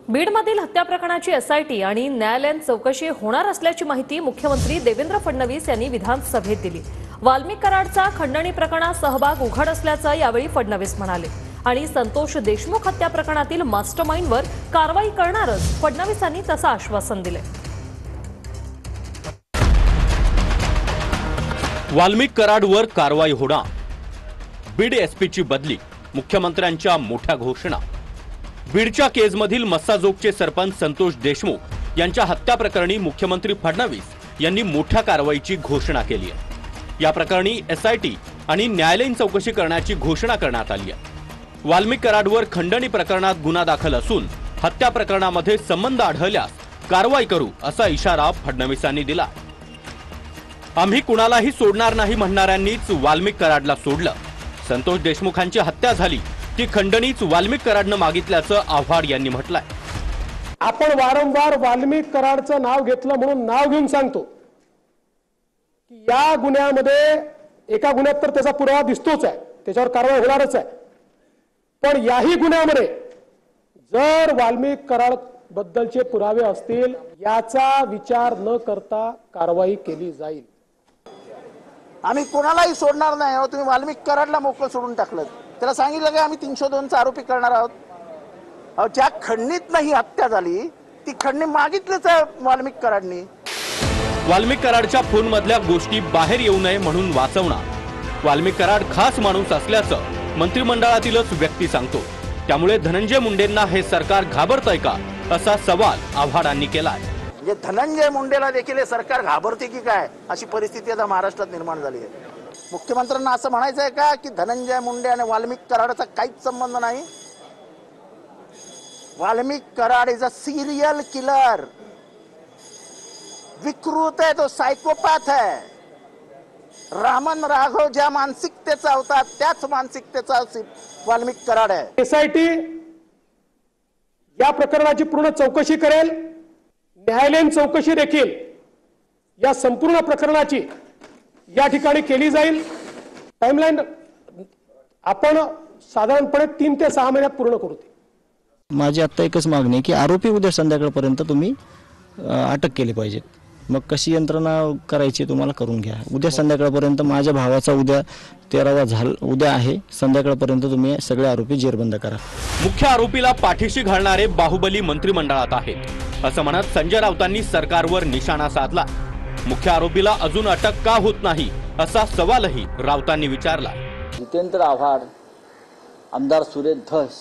बीडमधील हत्या प्रकरणाची एसआयटी आणि न्यायालयीन चौकशी होणार असल्याची माहिती मुख्यमंत्री देवेंद्र फडणवीस यांनी विधानसभेत दिली। वाल्मिक कराडचा खंडणी प्रकरणात सहभाग उघड असल्याचं यावेळी फडणवीस म्हणाले आणि संतोष देशमुख हत्या प्रकरणातील मास्टरमाइंडवर कारवाई करणारच फडणवीसांनी तसं आश्वासन दिले। वाल्मिक कराडवर कारवाई होणार, बीड एसपीची बदली, मुख्यमंत्र्यांच्या मोठ्या घोषणा। बीडच्या केजमधील मस्साजोगचे सरपंच संतोष देशमुख यांच्या हत्या प्रकरणी मुख्यमंत्री फडणवीस यांनी मोठ्या कारवाईची घोषणा केली आहे। या प्रकरणी एसआयटी आणि न्यायालयीन चौकशी करण्याची घोषणा करण्यात आली आहे। वाल्मिक कराडवर खंडणी प्रकरणात गुन्हा दाखल असून हत्या प्रकरणामध्ये संबंध आढळल्यास कारवाई करू असा इशारा फडणवीसांनी दिला। आम्ही कुणालाही सोडणार नाही म्हणणाऱ्यांनीच वाल्मिक कराडला सोडलं। संतोष देशमुखांची हत्या झाली ती खंडणीच वाल्मिक कराडनं मागितल्याचं आव्हाड यांनी म्हटलंय। आपण वारंवार वाल्मिक कराडचं नाव घेतलं म्हणून नाव घेऊन सांगतो की या गुन्ह्यामध्ये एका गुन्ह्यात तर त्याचा पुरावा दिसतोच आहे, त्याच्यावर कारवाई होणारच आहे, पण याही गुन्ह्यामध्ये जर वाल्मिक कराड बद्दलचे पुरावे असतील याचा विचार न करता कारवाई केली जाईल। आम्ही कोणालाही सोडणार नाही आहोत। तुम्ही वाल्मिक कराडला मोकळं सोडून टाकलं, त्याला सांगितलं की आम्ही 302 चा आरोपी करणार आहोत। ज्या खंडणीत ही हत्या झाली ती खंडणी मागितलीच आहे वाल्मिक कराडनी। वाल्मिक कराडच्या फोन मधल्या गोष्टी बाहेर येऊ नये म्हणून वाचवणार। वाल्मिक कराड खास माणूस असल्याचं मंत्रिमंडळातीलच व्यक्ती सांगतो, त्यामुळे धनंजय मुंडेंना हे सरकार घाबरतंय का असा सवाल आव्हाडांनी केलाय। म्हणजे धनंजय मुंडेला देखील हे सरकार घाबरते की काय अशी परिस्थिती आता महाराष्ट्रात निर्माण झाली आहे। मुख्यमंत्र्यांना असं म्हणायचं आहे का की धनंजय मुंडे आणि वाल्मिक कराडचा काहीच संबंध नाही? Valmik Karad is a serial killer, विकृत है, तो सायकोपॅथ है। रामन राघव ज्या मानसिकतेचा होता त्याच मानसिकतेचा वाल्मिक कराड आहे। एसआयटी या प्रकरणाची पूर्ण चौकशी करेल, न्यायालयीन चौकशी देखील या संपूर्ण प्रकरणाची या ठिकाणी केली जाईल। टाइमलाइन आपण साधारणपणे 3 ते 6 महिन्यात पूर्ण करू। माझी आता एकच मागणी आहे की आरोपी उद्या संध्याकाळपर्यंत तुम्ही अटक केली पाहिजे। मग कशी यंत्रणा करायची तुम्हाला करून घ्या। उद्या संध्याकाळपर्यंत माझ्या भावाचा उद्या 13वा उद्या आहे, संध्याकाळपर्यंत तुम्ही सगळे आरोपी जेरबंद करा। मुख्य आरोपीला पाठीशी घालणारे बाहुबली मंत्रिमंडळात आहेत असं म्हणत संजय राऊतांनी सरकारवर निशाणा साधला। मुख्य आरोपीला अजून अटक का होत नाही असा सवालही राऊतांनी विचारला। जितेंद्र आव्हाड, आमदार सुरेश धस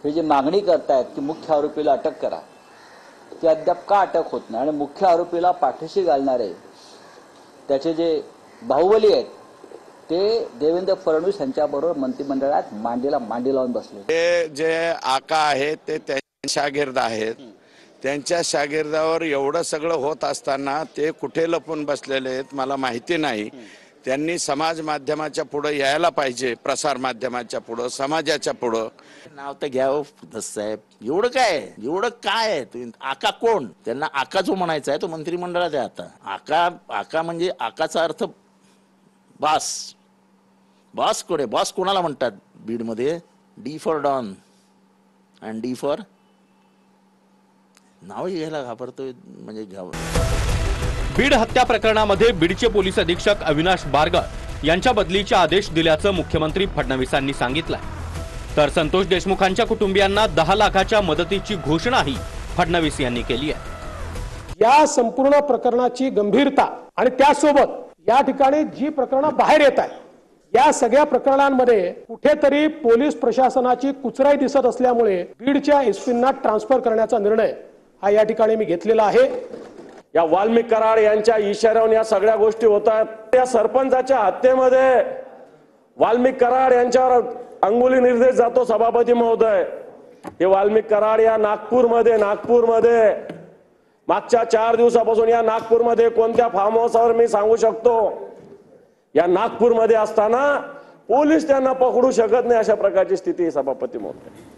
हे जे मागणी करतायत की मुख्य आरोपीला अटक करा, ती अद्याप का अटक होत नाही? आणि मुख्य आरोपीला पाठीशी घालणारे त्याचे जे बाहुबली आहेत ते देवेंद्र फडणवीस यांच्याबरोबर मंत्रिमंडळात मांडीला मांडी लावून बसले। ते जे आका आहेत ते त्यांचे शागिर्द आहेत, त्यांच्या शागिर्दावर एवढं सगळं होत असताना ते कुठे लपून बसलेले आहेत मला माहिती नाही। त्यांनी समाज माध्यमाच्या पुढे यायला पाहिजे, प्रसार माध्यमाच्या पुढे, समाजाच्या पुढे। नाव तर घ्यावं साहेब, एवढं काय आहे? आका कोण? त्यांना आका जो म्हणायचा आहे तो मंत्रिमंडळात आहे। आता आका म्हणजे आकाचा अर्थ बॉस कोण आहे? बॉस कोणाला म्हणतात बीडमध्ये? डी फॉर डॉन आणि डी फॉर नाव घ्यायला घाबरतोय म्हणजे बीड हत्या प्रकरणामध्ये बीडचे पोलीस अधीक्षक अविनाश बारगळ यांच्या बदलीचे आदेश दिल्याचं मुख्यमंत्री फडणवीसांनी सांगितलं। तर संतोष देशमुखांच्या कुटुंबियांना 10 लाखाच्या मदतीची घोषणाही फडणवीस यांनी केली आहे। या संपूर्ण प्रकरणाची गंभीरता आणि त्यासोबत या ठिकाणी जी प्रकरणं बाहेर येत आहेत या सगळ्या प्रकरणांमध्ये कुठेतरी पोलीस प्रशासनाची कुचराई दिसत असल्यामुळे बीडच्या एसपींना ट्रान्सफर करण्याचा निर्णय हा या ठिकाणी मी घेतलेला आहे। या वाल्मिक कराड यांच्या इशाऱ्यावर या सगळ्या गोष्टी होतात। या सरपंचाच्या हत्येमध्ये वाल्मिक कराड यांच्यावर अंगुली निर्देश जातो सभापती महोदय। हे वाल्मिक कराड या नागपूरमध्ये मागच्या 4 दिवसापासून या नागपूरमध्ये कोणत्या फार्म हाऊसवर मी सांगू शकतो, या नागपूरमध्ये असताना पोलीस त्यांना पकडू शकत नाही अशा प्रकारची स्थिती सभापती महोदय।